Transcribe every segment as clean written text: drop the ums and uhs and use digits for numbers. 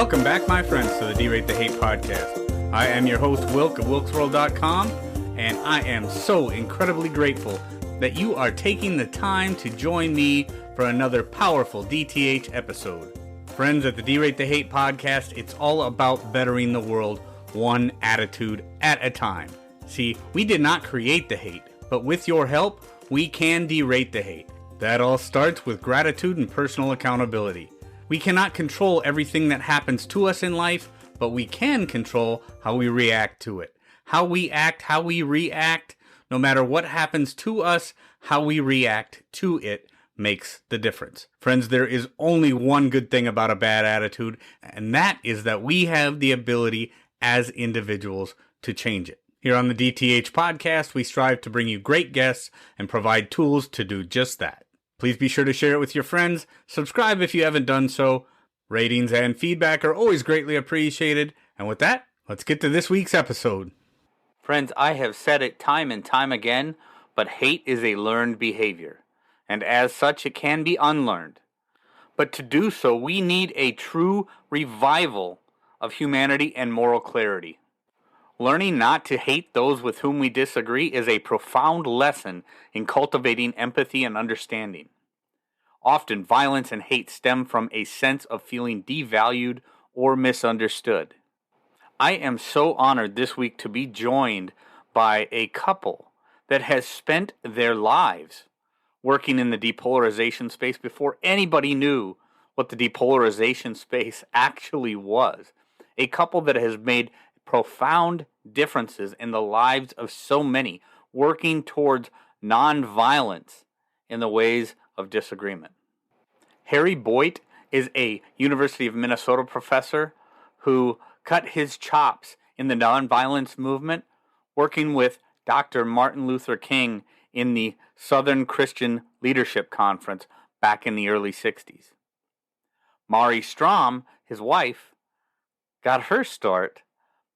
Welcome back, my friends, to the D-Rate the Hate podcast. I am your host, Wilk of WilksWorld.com, and I am so incredibly grateful that you are taking the time to join me for another powerful DTH episode. Friends, at the D-Rate the Hate podcast, it's all about bettering the world one attitude at a time. See, we did not create the hate, but with your help, we can derate the hate. That all starts with gratitude and personal accountability. We cannot control everything that happens to us in life, but we can control how we react to it. How we act, how we react, no matter what happens to us, how we react to it makes the difference. Friends, there is only one good thing about a bad attitude, and that is that we have the ability as individuals to change it. Here on the DTH podcast, we strive to bring you great guests and provide tools to do just that. Please be sure to share it with your friends. Subscribe if you haven't done so. Ratings and feedback are always greatly appreciated. And with that, let's get to this week's episode. Friends, I have said it time and time again, but hate is a learned behavior. And as such, it can be unlearned. But to do so, we need a true revival of humanity and moral clarity. Learning not to hate those with whom we disagree is a profound lesson in cultivating empathy and understanding. Often, violence and hate stem from a sense of feeling devalued or misunderstood. I am so honored this week to be joined by a couple that has spent their lives working in the depolarization space before anybody knew what the depolarization space actually was. A couple that has made profound differences in the lives of so many, working towards nonviolence in the ways of disagreement. Harry Boyt is a University of Minnesota professor who cut his chops in the nonviolence movement, working with Dr. Martin Luther King in the Southern Christian Leadership Conference back in the early 60s. Mari Ström, his wife, got her start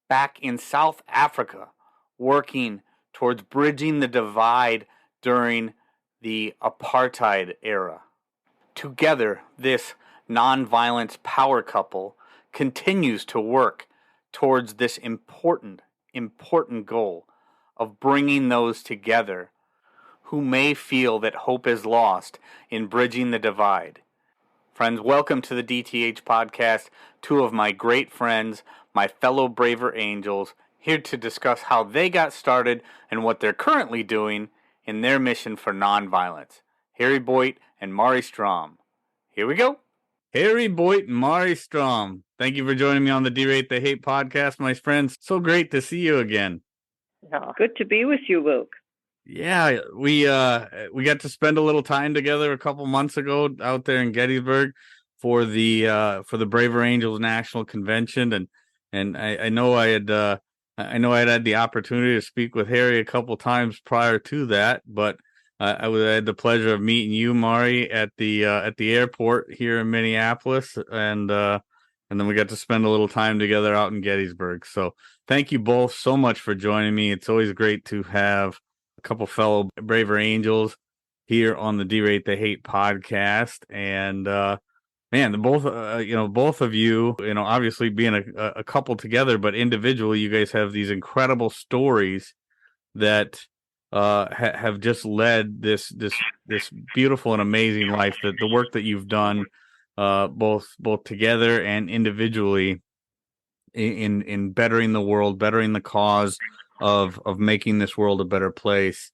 back in South Africa, working towards bridging the divide during the apartheid era. Together, this nonviolence power couple continues to work towards this important goal of bringing those together who may feel that hope is lost in bridging the divide. Friends, welcome to the DTH podcast. Two of my great friends, my fellow braver angels, here to discuss how they got started and what they're currently doing in their mission for nonviolence. Harry Boyt and Mari Ström. Here we go. Harry Boyt and Mari Ström, thank you for joining me on the D-Rate the Hate podcast, my friends. So great to see you again. Yeah. Good to be with you, Wilk. Yeah, we got to spend a little time together a couple months ago out there in Gettysburg for the Braver Angels National Convention, and I know I had had the opportunity to speak with Harry a couple times prior to that, but I had the pleasure of meeting you, Mari, at the airport here in Minneapolis, and then we got to spend a little time together out in Gettysburg. So thank you both so much for joining me. It's always great to have a couple fellow Braver Angels here on the D-Rate the Hate podcast, and man, both of you, obviously being a couple together, but individually, you guys have these incredible stories that have just led this beautiful and amazing life. That the work that you've done, both together and individually, in bettering the world, bettering the cause of making this world a better place,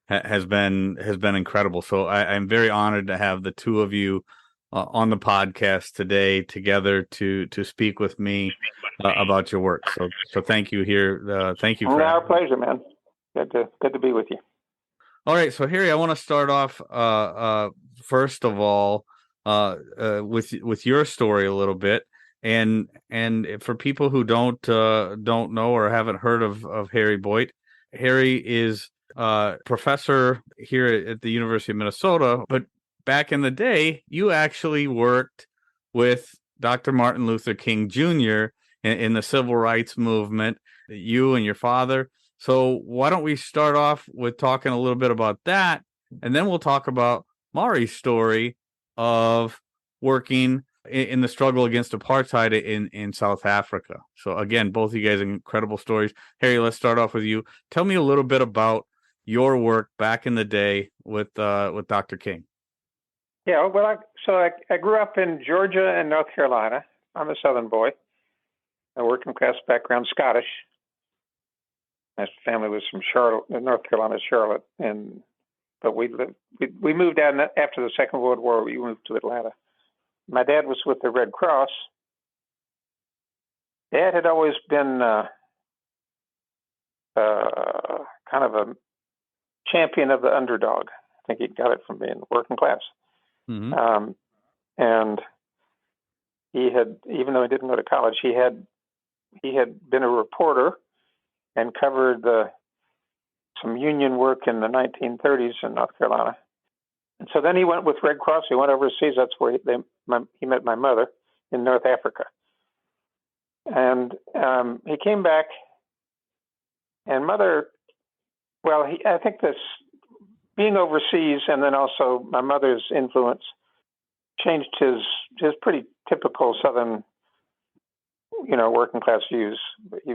has been incredible. So I'm very honored to have the two of you on the podcast today together to speak with me about your work. So thank you here. Thank you. Our pleasure, man. Good to be with you. All right. So Harry, I want to start off first of all with your story a little bit. And for people who don't know or haven't heard of Harry Boyt, Harry is a professor here at the University of Minnesota. But back in the day, you actually worked with Dr. Martin Luther King Jr. in the civil rights movement. You and your father. So why don't we start off with talking a little bit about that, and then we'll talk about Mari's story of working in the struggle against apartheid in South Africa. So again, both of you guys incredible stories. Harry, let's start off with you. Tell me a little bit about your work back in the day with Dr. King. Yeah, well, I grew up in Georgia and North Carolina. I'm a Southern boy, a working class background, Scottish. My family was from Charlotte, North Carolina, Charlotte, but we moved out after the Second World War. We moved to Atlanta. My dad was with the Red Cross. Dad had always been kind of a champion of the underdog. I think he got it from being working class. Mm-hmm. And he had, even though he didn't go to college, he had been a reporter and covered some union work in the 1930s in North Carolina. And so then he went with Red Cross. He went overseas. That's where he met my mother in North Africa. And he came back, and mother, well, I think this being overseas and then also my mother's influence changed his pretty typical Southern, working class views. They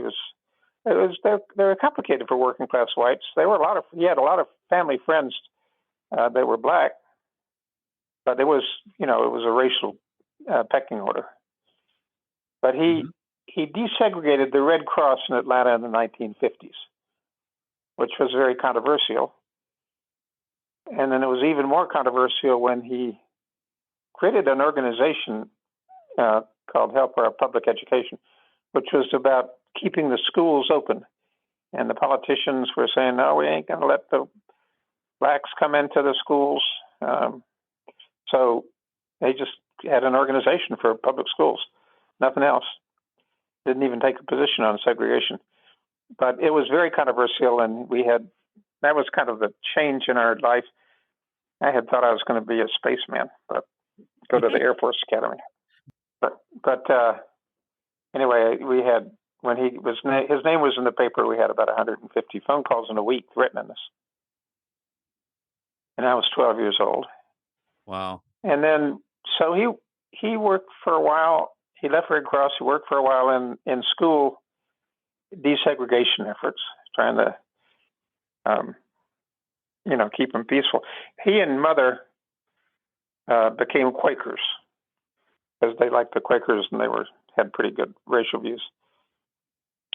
were complicated for working class whites. He had a lot of family friends that were black, but it was a racial pecking order. But he desegregated the Red Cross in Atlanta in the 1950s, which was very controversial. And then it was even more controversial when he created an organization called Help Our Public Education, which was about keeping the schools open. And the politicians were saying, no, we ain't going to let the blacks come into the schools. So they just had an organization for public schools, nothing else. Didn't even take a position on segregation. But it was very controversial, and that was kind of the change in our life. I had thought I was going to be a spaceman, but go to the Air Force Academy. But anyway, we had, when his name was in the paper, we had about 150 phone calls in a week written in this. And I was 12 years old. Wow. And then, so he worked for a while. He left Red Cross. He worked for a while in school desegregation efforts, trying to, keep them peaceful. He and mother became Quakers because they liked the Quakers and they had pretty good racial views.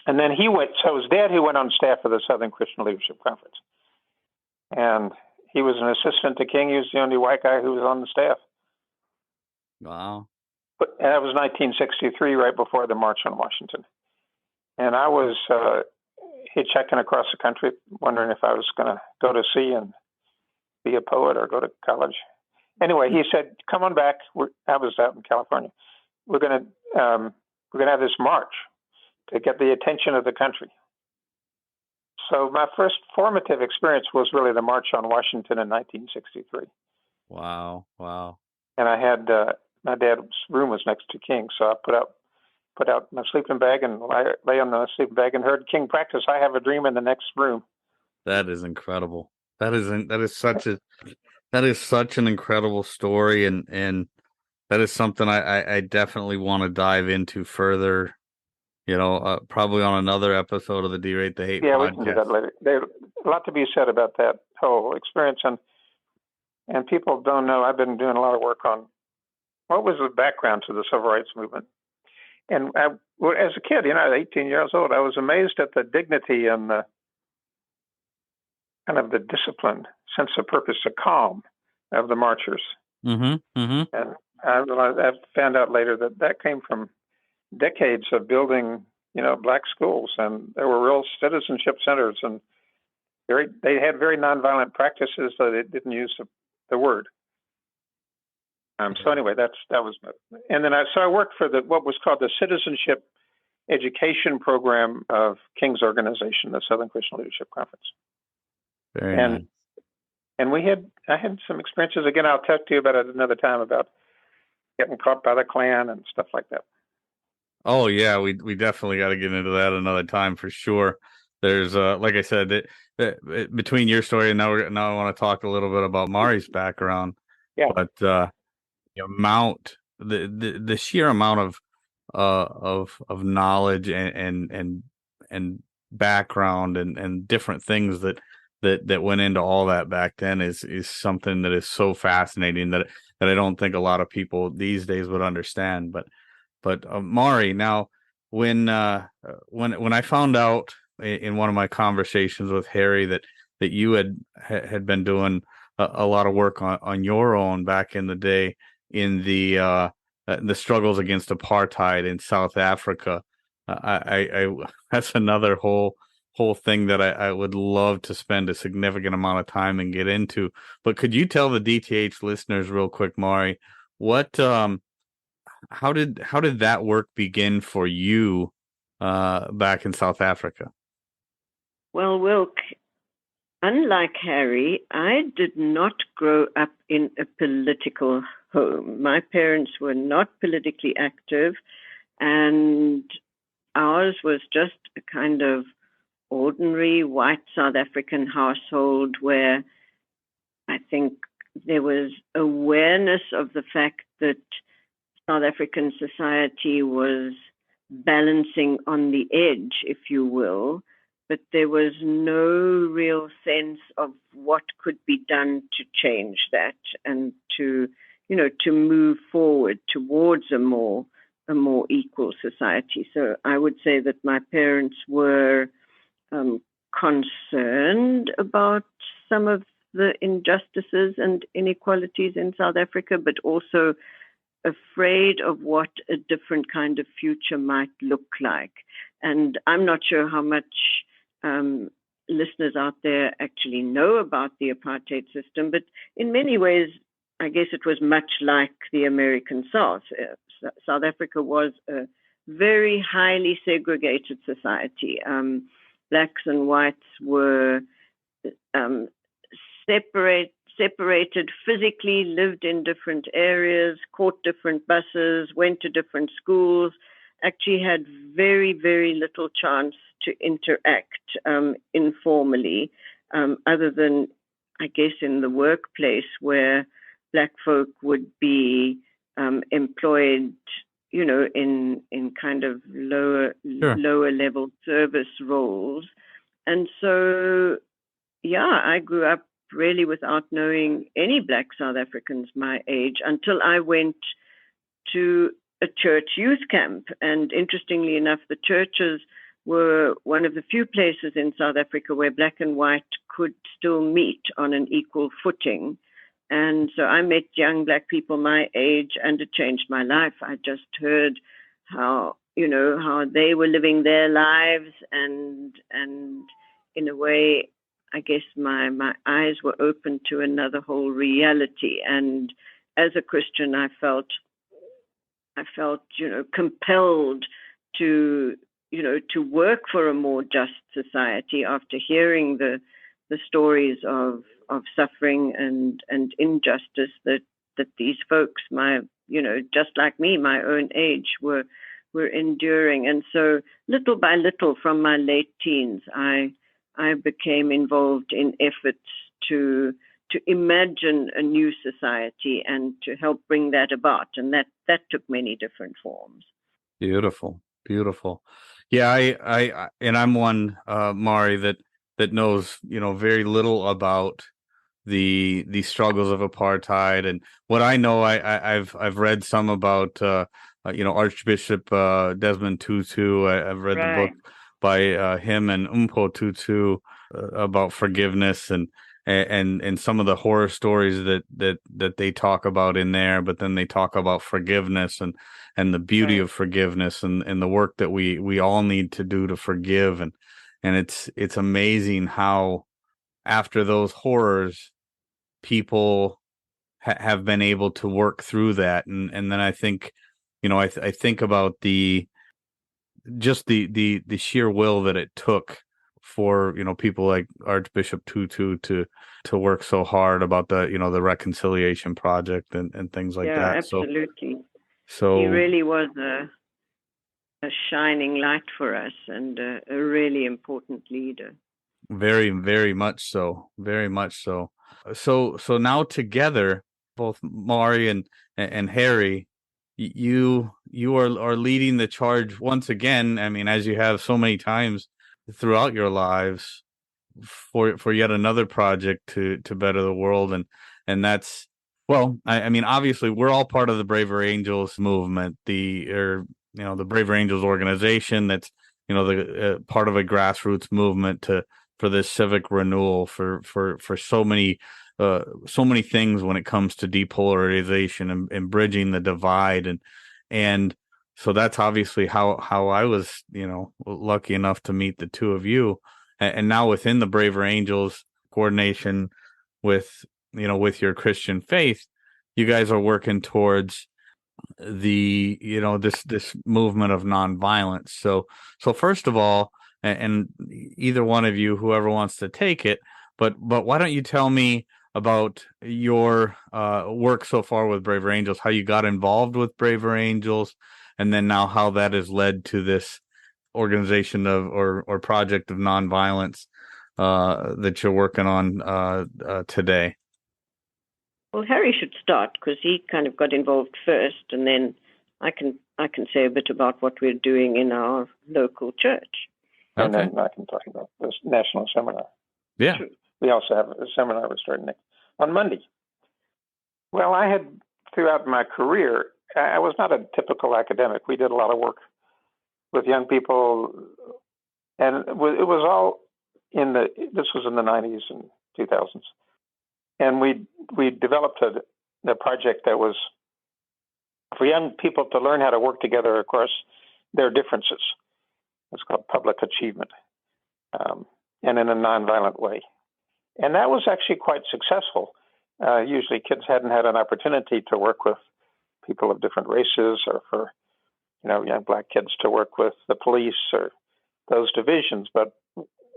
And then so it was Dad who went on staff of the Southern Christian Leadership Conference. And he was an assistant to King. He was the only white guy who was on the staff. Wow. But that was 1963, right before the March on Washington. And I was hitchhiking across the country, wondering if I was going to go to sea and be a poet or go to college. Anyway, he said, come on back. I was out in California. We're going to have this march to get the attention of the country. So my first formative experience was really the March on Washington in 1963. Wow. And I had my dad's room was next to King, so I put out my sleeping bag and lay on the sleeping bag and heard King practice "I Have a Dream" in the next room. That is incredible. That is such an incredible story, and that is something I definitely want to dive into further. Probably on another episode of the Derate the Hate podcast. We can do that later. There's a lot to be said about that whole experience, and people don't know. I've been doing a lot of work on what was the background to the civil rights movement. And as a kid, at 18 years old, I was amazed at the dignity and the kind of the discipline, sense of purpose, the calm of the marchers. Mm-hmm. Mm-hmm. And I found out later that came from decades of building, black schools, and there were real citizenship centers, and they had very nonviolent practices, so they didn't use the word. So anyway, that was, and then I worked for what was called the Citizenship Education Program of King's organization, the Southern Christian Leadership Conference. Very nice. And I had some experiences. Again, I'll talk to you about it another time about getting caught by the Klan and stuff like that. Oh yeah, we definitely got to get into that another time for sure. There's like I said, between your story and now I want to talk a little bit about Mari's background. Yeah. But the amount the sheer amount of knowledge and background and different things that went into all that back then is something that is so fascinating that I don't think a lot of people these days would understand. But Mari, now when I found out in one of my conversations with Harry that you had been doing a lot of work on your own back in the day in the struggles against apartheid in South Africa, I that's another whole thing that I would love to spend a significant amount of time and get into. But could you tell the DTH listeners real quick, Mari, what how did that work begin for you back in South Africa? Well, Wilk, unlike Harry, I did not grow up in a political home. My parents were not politically active, and ours was just a kind of ordinary white South African household where I think there was awareness of the fact that South African society was balancing on the edge, if you will, but there was no real sense of what could be done to change that and to move forward towards a more equal society. So I would say that my parents were concerned about some of the injustices and inequalities in South Africa, but also afraid of what a different kind of future might look like. And I'm not sure how much listeners out there actually know about the apartheid system, but in many ways, I guess it was much like the American South. South Africa was a very highly segregated society. Blacks and whites were separated physically, lived in different areas, caught different buses, went to different schools, actually had very, very little chance to interact informally, other than, I guess, in the workplace where Black folk would be employed, in kind of lower level service roles. And so, yeah, I grew up really without knowing any Black South Africans my age until I went to a church youth camp. And interestingly enough, the churches were one of the few places in South Africa where Black and white could still meet on an equal footing. And so I met young Black people my age, and it changed my life. I just heard how they were living their lives, and in a way, I guess my eyes were open to another whole reality. And as a Christian, I felt compelled to work for a more just society after hearing the stories of suffering and injustice that these folks, just like me, my own age, were enduring. And so little by little from my late teens, I became involved in efforts to imagine a new society and to help bring that about. And that took many different forms. Beautiful. Yeah, and I'm one, Mari, that knows, very little about the struggles of apartheid. And what I know, I've read some about Archbishop Desmond Tutu. I've read the book by him and Umpo Tutu about forgiveness and some of the horror stories that they talk about in there, but then they talk about forgiveness and the beauty of forgiveness and the work that we all need to do to forgive. And it's amazing how after those horrors, people have been able to work through that. And then I think, I think about the sheer will that it took for, people like Archbishop Tutu to work so hard about the reconciliation project and things like that. Yeah, absolutely. So he really was a shining light for us and a really important leader. Very, very much so. Very much so. So now together, both Mari and Harry, you are leading the charge once again. I mean, as you have so many times throughout your lives, for yet another project to better the world, and that's, well, I mean, obviously we're all part of the Braver Angels movement, the Braver Angels organization. That's, the part of a grassroots movement for this civic renewal for so many things when it comes to depolarization and bridging the divide, and so that's obviously how I was, lucky enough to meet the two of you. And now within the Braver Angels coordination with, with your Christian faith, you guys are working towards this movement of nonviolence. So first of all, and either one of you, whoever wants to take it, but why don't you tell me about your work so far with Braver Angels, how you got involved with Braver Angels, and then now how that has led to this organization or project of nonviolence that you're working on today. Well, Harry should start because he kind of got involved first, and then I can say a bit about what we're doing in our local church. And then I can talk about this national seminar. Yeah. We also have a seminar we're starting on Monday. Well, I had, throughout my career, I was not a typical academic. We did a lot of work with young people, and it was all this was in the 90s and 2000s. And we developed a project that was for young people to learn how to work together across their differences. It's called public achievement, and in a nonviolent way. And that was actually quite successful. Usually kids hadn't had an opportunity to work with people of different races, or for, young black kids to work with the police or those divisions. But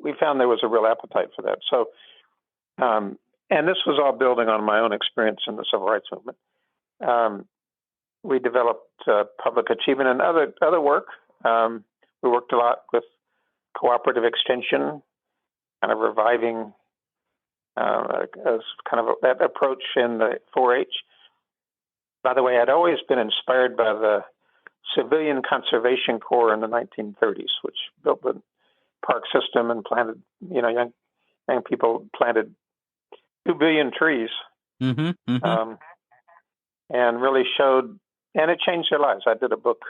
we found there was a real appetite for that. So, and this was all building on my own experience in the civil rights movement. We developed public achievement and other work. We worked a lot with cooperative extension, kind of reviving as kind of that approach in the 4-H. By the way, I'd always been inspired by the Civilian Conservation Corps in the 1930s, which built the park system and planted, young people planted 2 billion trees, and really showed, and it changed their lives. I did a book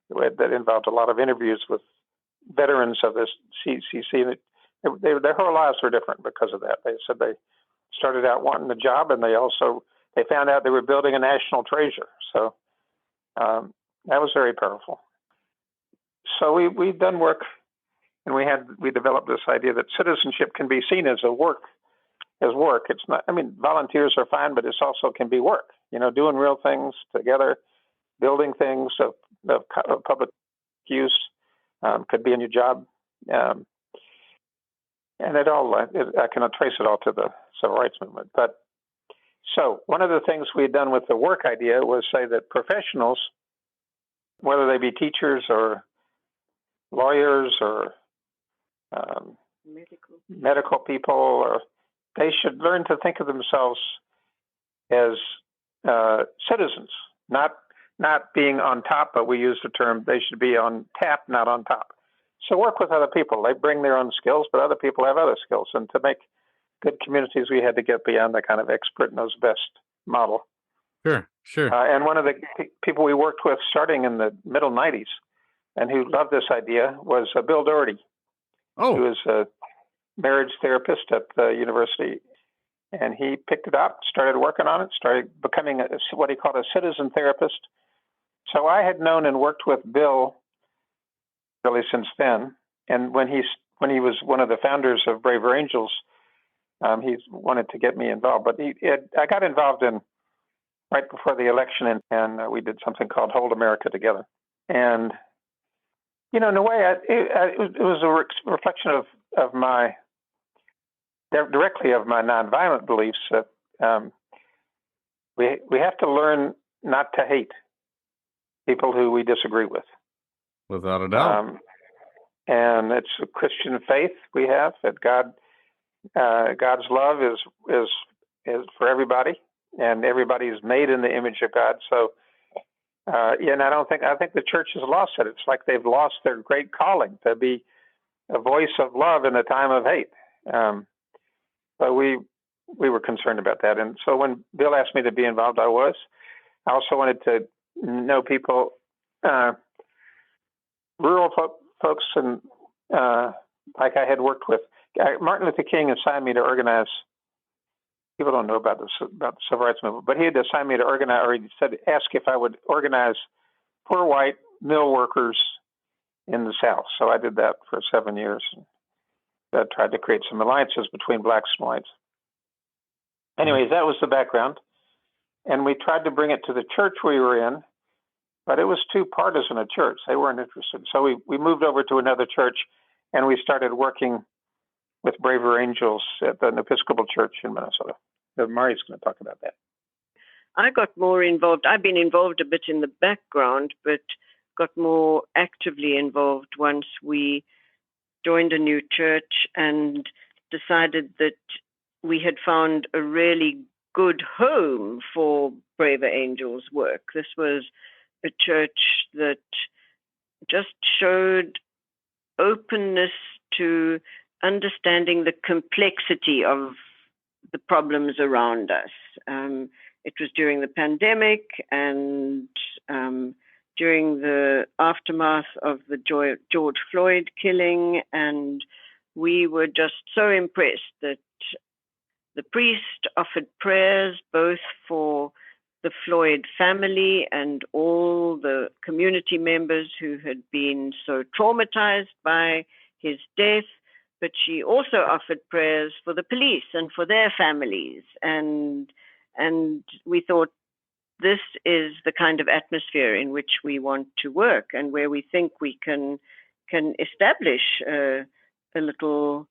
that involved a lot of interviews with veterans of this CCC. Their whole lives were different because of that. They said they started out wanting a job, and they found out they were building a national treasure. So that was very powerful. So we've done work, and we developed this idea that citizenship can be seen as work. It's not. I mean, volunteers are fine, but it also can be work. Doing real things together, building things of public use, could be in your job. And I can trace it all to the civil rights movement. But so one of the things we had done with the work idea was say that professionals, whether they be teachers or lawyers or medical people, or they should learn to think of themselves as citizens, not being on top, but we use the term they should be on tap, not on top. So work with other people. They bring their own skills, but other people have other skills. And to make good communities, we had to get beyond the kind of expert knows best model. Sure. And one of the people we worked with starting in the middle 90s and who loved this idea was Bill Doherty, who was a marriage therapist at the university. And he picked it up, started working on it, started becoming what he called a citizen therapist. So I had known and worked with Bill really since then. And when he was one of the founders of Braver Angels, he wanted to get me involved. But I got involved right before the election, and we did something called Hold America Together. And, in a way, it was a reflection of my nonviolent beliefs that we have to learn not to hate people who we disagree with. Without a doubt. And it's a Christian faith we have that God's love is for everybody, and everybody is made in the image of God. So And I think the church has lost it. It's like they've lost their great calling to be a voice of love in a time of hate. But we were concerned about that. And so when Bill asked me to be involved, I was. I also wanted to know people, rural folks, and like I had worked with. Martin Luther King assigned me to organize. People don't know about the civil rights movement, but he had assigned me to organize, or he said, ask if I would organize poor white mill workers in the South. So I did that for 7 years. I tried to create some alliances between blacks and whites. Anyways, that was the background. And we tried to bring it to the church we were in, but it was too partisan a church. They weren't interested. So we moved over to another church, and we started working with Braver Angels at an Episcopal church in Minnesota. Mari's going to talk about that. I got more involved. I've been involved a bit in the background, but got more actively involved once we joined a new church and decided that we had found a really good home for Braver Angels work. This was a church that just showed openness to understanding the complexity of the problems around us. It was during the pandemic and during the aftermath of the George Floyd killing, and we were just so impressed that the priest offered prayers both for the Floyd family and all the community members who had been so traumatized by his death, but she also offered prayers for the police and for their families. And we thought, this is the kind of atmosphere in which we want to work and where we think we can establish a little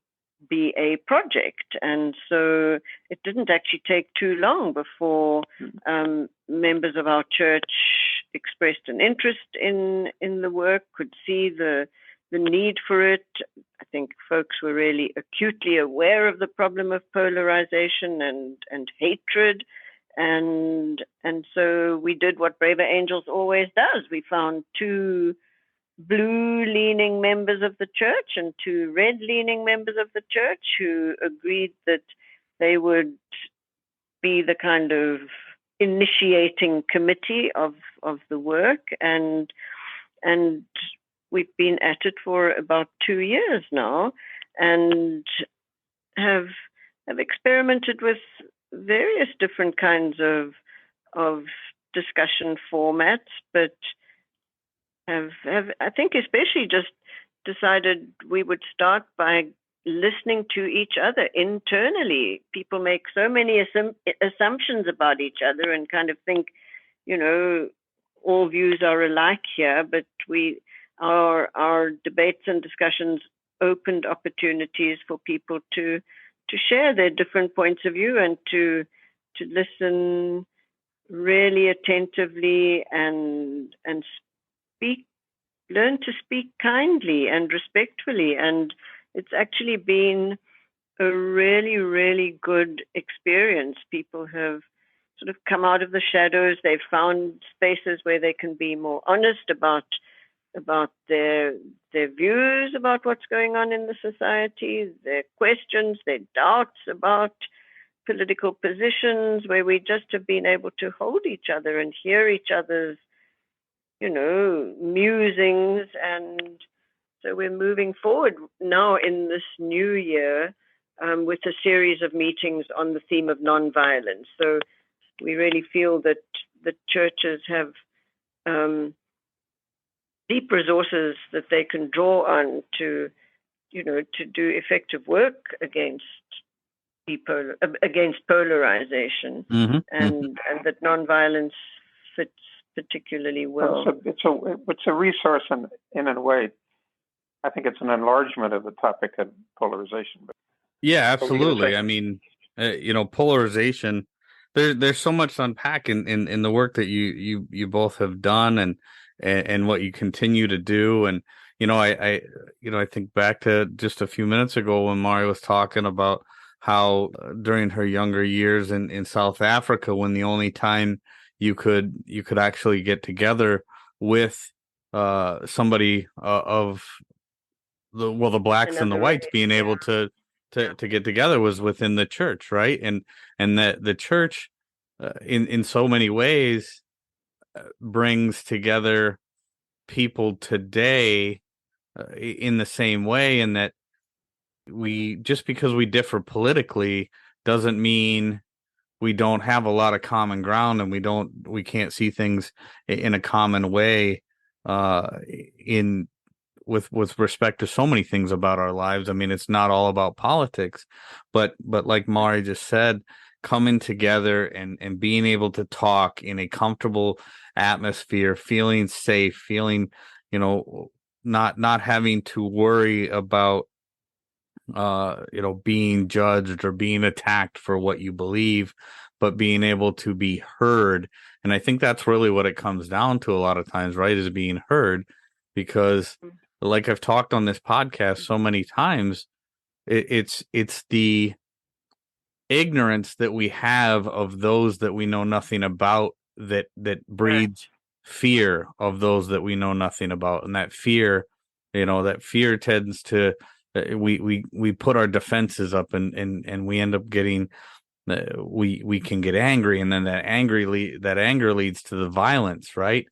BA project. And so it didn't actually take too long before members of our church expressed an interest in the work, could see the need for it. I think folks were really acutely aware of the problem of polarization and hatred. And so we did what Braver Angels always does. We found 2 blue-leaning members of the church and 2 red-leaning members of the church who agreed that they would be the kind of initiating committee of the work. And we've been at it for about 2 years now, and have experimented with various different kinds of discussion formats, but have I think especially just decided we would start by listening to each other internally. People make so many assumptions about each other and kind of think, all views are alike here, but our debates and discussions opened opportunities for people to share their different points of view and to listen really attentively and learn to speak kindly and respectfully. And it's actually been a really, really good experience. People have sort of come out of the shadows. They've found spaces where they can be more honest about their views about what's going on in the society, their questions, their doubts about political positions, where we just have been able to hold each other and hear each other's, musings. And so we're moving forward now in this new year with a series of meetings on the theme of nonviolence. So we really feel that the churches have deep resources that they can draw on to do effective work against polarization, and that nonviolence fits particularly well. It's a resource in a way. I think it's an enlargement of the topic of polarization. Yeah, absolutely. I mean, polarization. There's so much to unpack in the work that you both have done and what you continue to do. And I think back to just a few minutes ago when Mari was talking about how during her younger years in South Africa, when the only time you could actually get together with somebody of the blacks and the Another whites race, being yeah. able to get together was within the church, right? And that the church in so many ways brings together people today in the same way, and that we, just because we differ politically doesn't mean we don't have a lot of common ground, and we can't see things in a common way in with respect to so many things about our lives. I mean, it's not all about politics, but like Mari just said, coming together and being able to talk in a comfortable atmosphere, feeling safe, feeling, not having to worry about being judged or being attacked for what you believe, but being able to be heard. And I think that's really what it comes down to a lot of times, right? Is being heard, because like I've talked on this podcast so many times, it's the ignorance that we have of those that we know nothing about that breeds fear of those that we know nothing about. And that fear tends to we put our defenses up, and we end up getting we can get angry, and then that anger leads to the violence, right?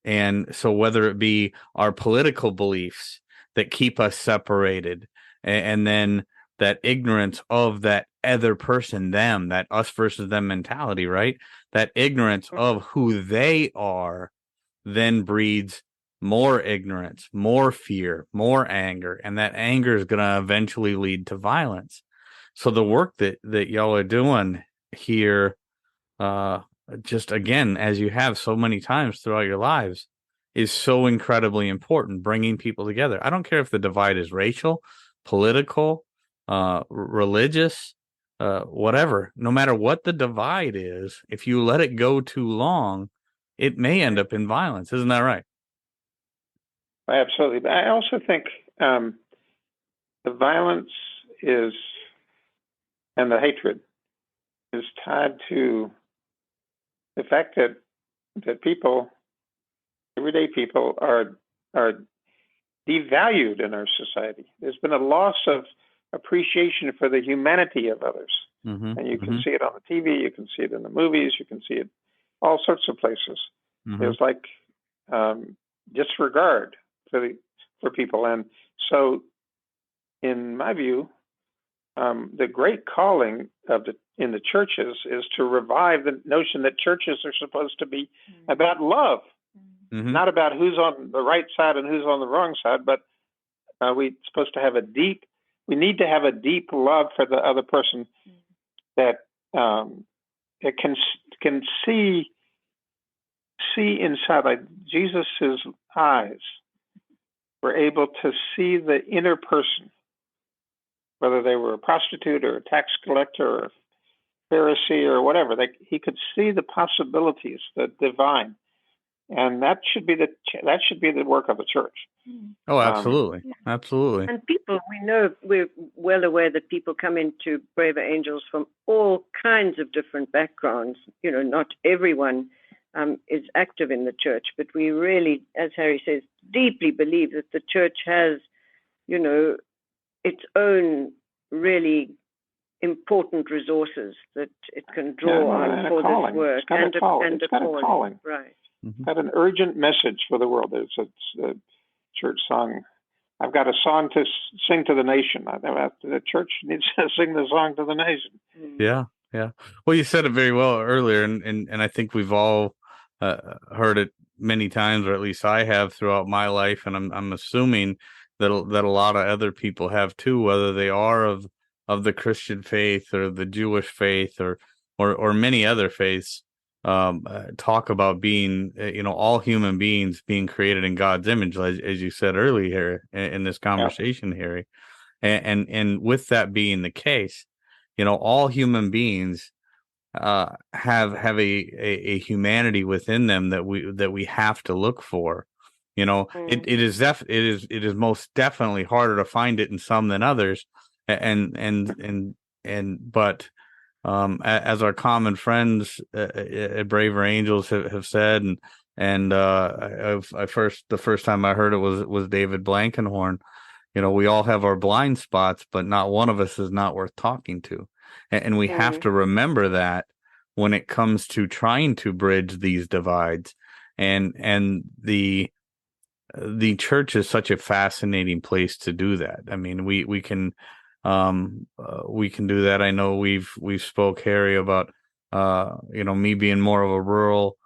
And so whether it be our political beliefs that keep us separated, and then that ignorance of that other person, them, that us versus them mentality, right? That ignorance of who they are then breeds more ignorance, more fear, more anger, and that anger is going to eventually lead to violence. So the work that y'all are doing here, just again, as you have so many times throughout your lives, is so incredibly important, bringing people together. I don't care if the divide is racial, political, religious, whatever. No matter what the divide is, if you let it go too long, it may end up in violence. Isn't that right? Absolutely. But I also think the violence and the hatred is tied to the fact that people, everyday people, are devalued in our society. There's been a loss of appreciation for the humanity of others. Mm-hmm. And you can see it on the TV, you can see it in the movies, you can see it all sorts of places. Mm-hmm. There's like disregard for people. And so, in my view, the great calling in the churches is to revive the notion that churches are supposed to be about love, not about who's on the right side and who's on the wrong side, but we're supposed to have we need to have a deep love for the other person that it can see inside, like Jesus's eyes were able to see the inner person, whether they were a prostitute or a tax collector or a Pharisee or whatever. He could see the possibilities, the divine, and that should be the work of the church. Oh, absolutely, absolutely. And people, we're well aware that people come into Braver Angels from all kinds of different backgrounds. Not everyone is active in the church, but we really, as Harry says, deeply believe that the church has, its own really important resources that it can draw on for this work. It's got a calling. Right. It's got an urgent message for the world. There's a church song. I've got a song to sing to the nation. The church needs to sing the song to the nation. Yeah. Well, you said it very well earlier, and I think we've all heard it many times, or at least I have throughout my life, and I'm assuming that a lot of other people have too, whether they are of the Christian faith or the Jewish faith or many other faiths. Talk about being, all human beings being created in God's image, as you said earlier in this conversation, Harry. And with that being the case, all human beings have a humanity within them that we have to look for. It is most definitely harder to find it in some than others, but as our common friends at Braver Angels have said, and the first time I heard it was David Blankenhorn. We all have our blind spots, but not one of us is not worth talking to, and we have to remember that when it comes to trying to bridge these divides, and the church is such a fascinating place to do that. I mean, we can do that. I know we've spoke, Harry, about me being more of a rural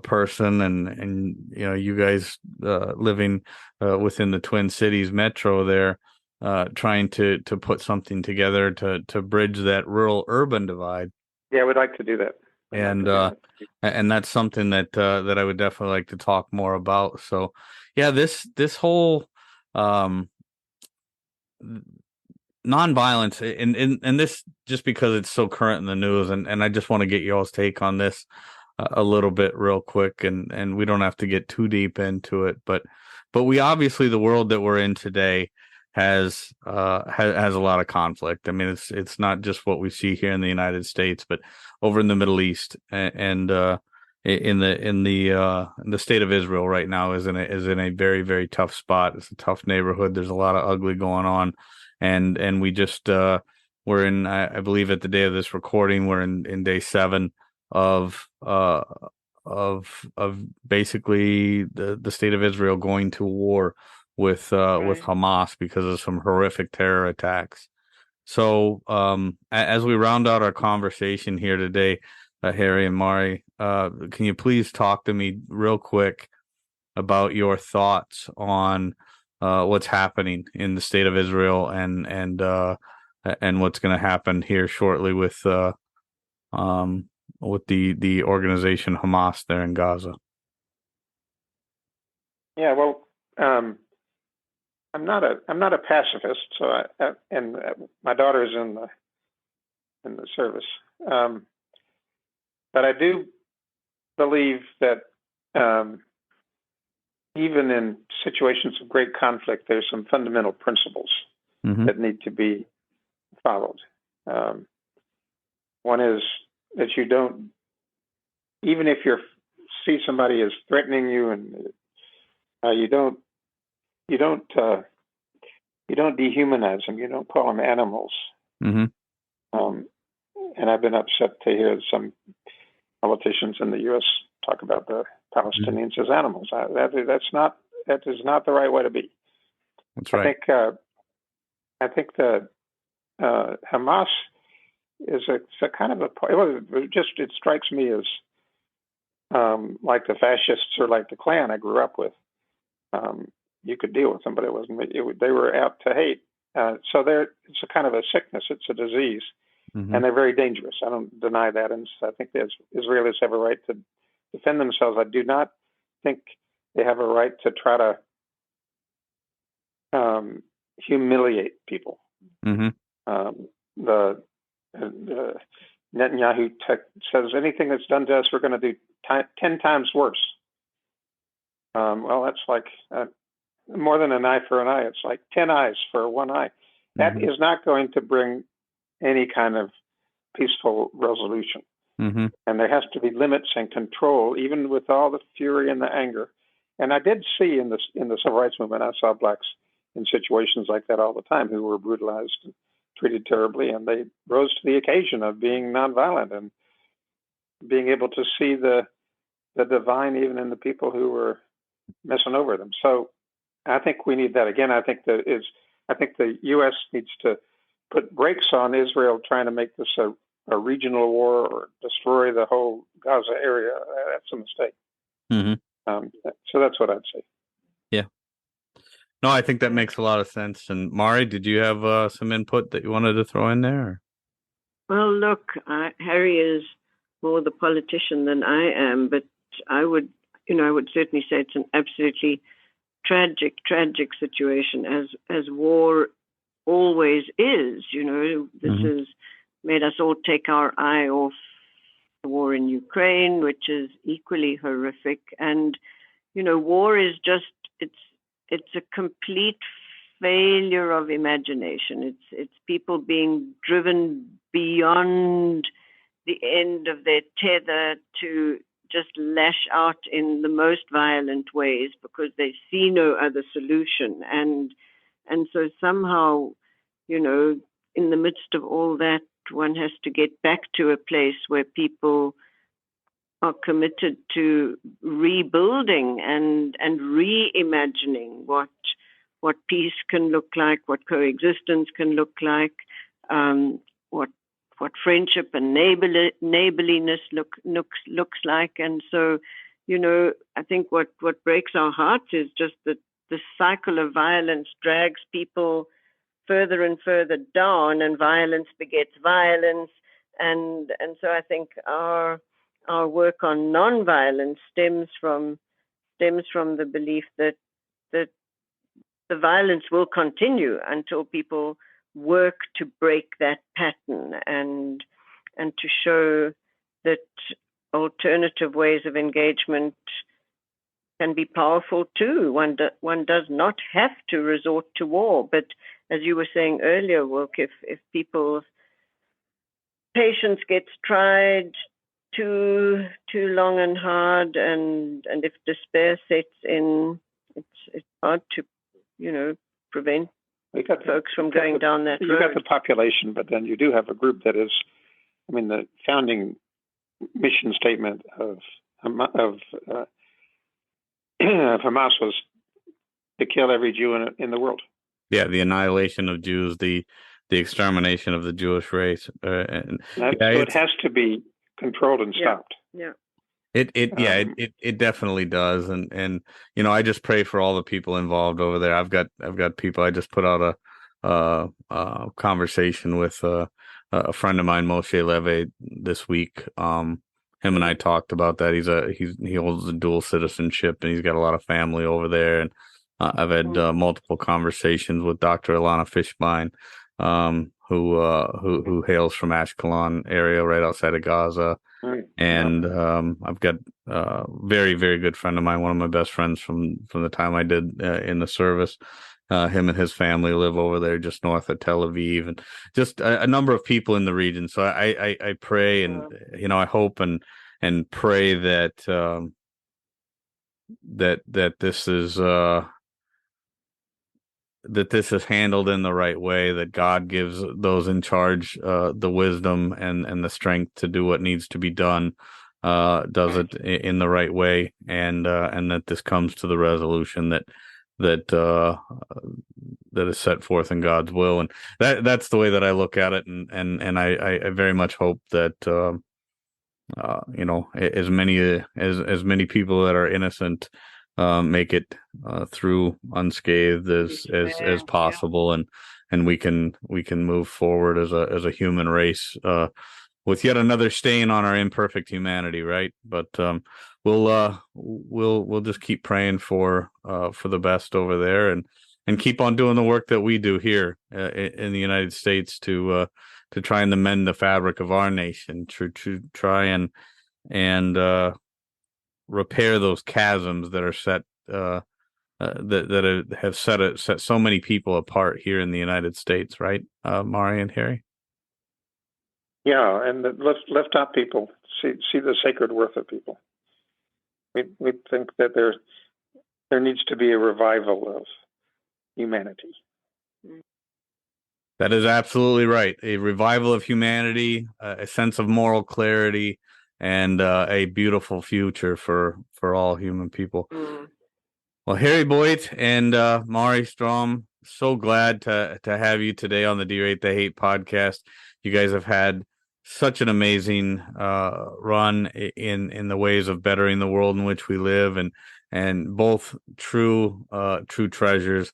person, and you guys living within the Twin Cities metro there, trying to put something together to bridge that rural urban divide. Yeah, we'd like to do that. And that's something that I would definitely like to talk more about. So yeah, this whole nonviolence, and this, just because it's so current in the news, and I just want to get y'all's take on this a little bit real quick, and we don't have to get too deep into it, but we obviously, the world that we're in today has a lot of conflict. I mean, it's not just what we see here in the United States, but over in the Middle East, and in the state of Israel right now is in a very, very tough spot. It's a tough neighborhood. There's a lot of ugly going on, and we just we're in, I believe at the day of this recording, we're in day 7 of basically the state of Israel going to war with Hamas because of some horrific terror attacks. So as we round out our conversation here today, Harry and Mari, can you please talk to me real quick about your thoughts on what's happening in the state of Israel, and what's going to happen here shortly with the organization Hamas there in Gaza? Yeah, well, I'm not a pacifist, so and my daughter's in the service, but I do believe that even in situations of great conflict, there's some fundamental principles that need to be followed. One is that you don't, even if you see somebody as threatening you, and you don't dehumanize them. You don't call them animals. And I've been upset to hear some politicians in the U.S. talk about the Palestinians as animals. That is not the right way to be. That's right. I think the Hamas is a kind of it strikes me as like the fascists or like the Klan I grew up with. You could deal with them, but they were out to hate. So it's a kind of a sickness. It's a disease, and they're very dangerous. I don't deny that, and I think the Israelis have a right to defend themselves. I do not think they have a right to try to humiliate people. The Netanyahu says anything that's done to us, we're going to do 10 times worse. Well, that's like more than an eye for an eye. It's like 10 eyes for one eye. That is not going to bring any kind of peaceful resolution. And there has to be limits and control, even with all the fury and the anger. And I did see in the civil rights movement, I saw blacks in situations like that all the time who were brutalized and treated terribly, and they rose to the occasion of being nonviolent and being able to see the divine even in the people who were messing over them. So I think we need that again. I think the U.S. needs to put brakes on Israel trying to make this a regional war or destroy the whole Gaza area. That's a mistake. So that's what I'd say. Yeah. No, I think that makes a lot of sense. And Mari, did you have some input that you wanted to throw in there? Well, look, Harry is more the politician than I am, but I would certainly say it's an absolutely tragic situation, as war always is. This has made us all take our eye off the war in Ukraine, which is equally horrific. And war is just it's a complete failure of imagination. It's people being driven beyond the end of their tether to just lash out in the most violent ways because they see no other solution. And so somehow, in the midst of all that, one has to get back to a place where people are committed to rebuilding and reimagining what peace can look like, what coexistence can look like, what friendship and neighborliness looks like. And so, I think what breaks our hearts is just that the cycle of violence drags people further and further down, and violence begets violence. And so I think our work on nonviolence stems from the belief that the violence will continue until people work to break that pattern and to show that alternative ways of engagement can be powerful too. One does not have to resort to war, but as you were saying earlier, Wilk, if people's patience gets tried too long and hard, and if despair sets in, it's hard to prevent folks from going down that road. You got the population, but then you do have a group that is, the founding mission statement of Hamas was to kill every Jew in the world. Yeah, the annihilation of Jews, the extermination of the Jewish race. So it has to be controlled and stopped. Yeah. It definitely does, and I just pray for all the people involved over there. I've got people. I just put out a conversation with a friend of mine, Moshe Leve, this week. Him and I talked about that. He holds a dual citizenship, and he's got a lot of family over there. And I've had multiple conversations with Dr. Ilana Fishbein, who hails from Ashkelon area right outside of Gaza. Right. And I've got a very, very good friend of mine, one of my best friends from the time I did in the service. Him and his family live over there just north of Tel Aviv, and just a number of people in the region. So I pray and I hope and pray that that this is that this is handled in the right way, that God gives those in charge the wisdom and the strength to do what needs to be done, does it in the right way, and that this comes to the resolution that is set forth in God's will. And that's the way that I look at it, and I very much hope that as many people that are innocent make it through unscathed as possible, and we can move forward as a human race with yet another stain on our imperfect humanity, right? But we'll just keep praying for the best over there, and keep on doing the work that we do here in the United States to try and mend the fabric of our nation, to try and repair those chasms that are set that have set so many people apart here in the United States, right, Mari and Harry? Yeah, and lift up people, see the sacred worth of people. We think that there needs to be a revival of humanity. That is absolutely right. A revival of humanity, a sense of moral clarity, and a beautiful future for all human people. Well, Harry Boyt and Mari Ström, so glad to have you today on the Derate the Hate podcast. You guys have had such an amazing run in the ways of bettering the world in which we live, and both true treasures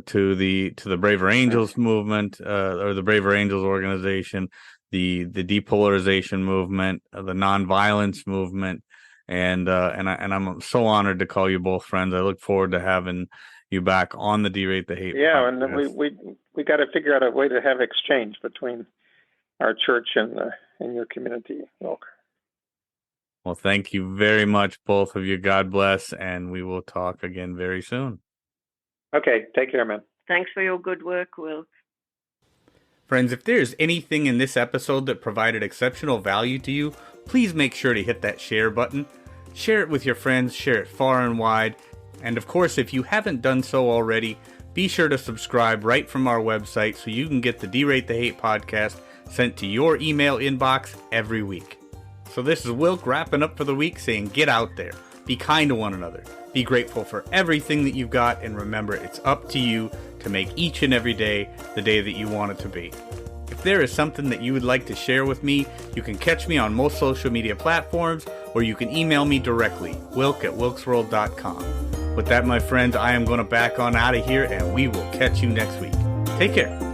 to the Braver Angels movement, or the Braver Angels organization, the depolarization movement, the nonviolence movement, and I'm so honored to call you both friends. I look forward to having you back on the Derate the Hate. Yeah, podcast. and we got to figure out a way to have exchange between our church and your community. Well, thank you very much, both of you. God bless, and we will talk again very soon. Okay, take care, man. Thanks for your good work, Will. Friends, if there's anything in this episode that provided exceptional value to you, please make sure to hit that share button. Share it with your friends, share it far and wide. And of course, if you haven't done so already, be sure to subscribe right from our website so you can get the Derate the Hate podcast sent to your email inbox every week. So this is Wilk wrapping up for the week saying get out there, be kind to one another, be grateful for everything that you've got, and remember it's up to you to make each and every day the day that you want it to be. If there is something that you would like to share with me, you can catch me on most social media platforms, or you can email me directly, wilk@wilksworld.com. With that, my friends, I am going to back on out of here, and we will catch you next week. Take care.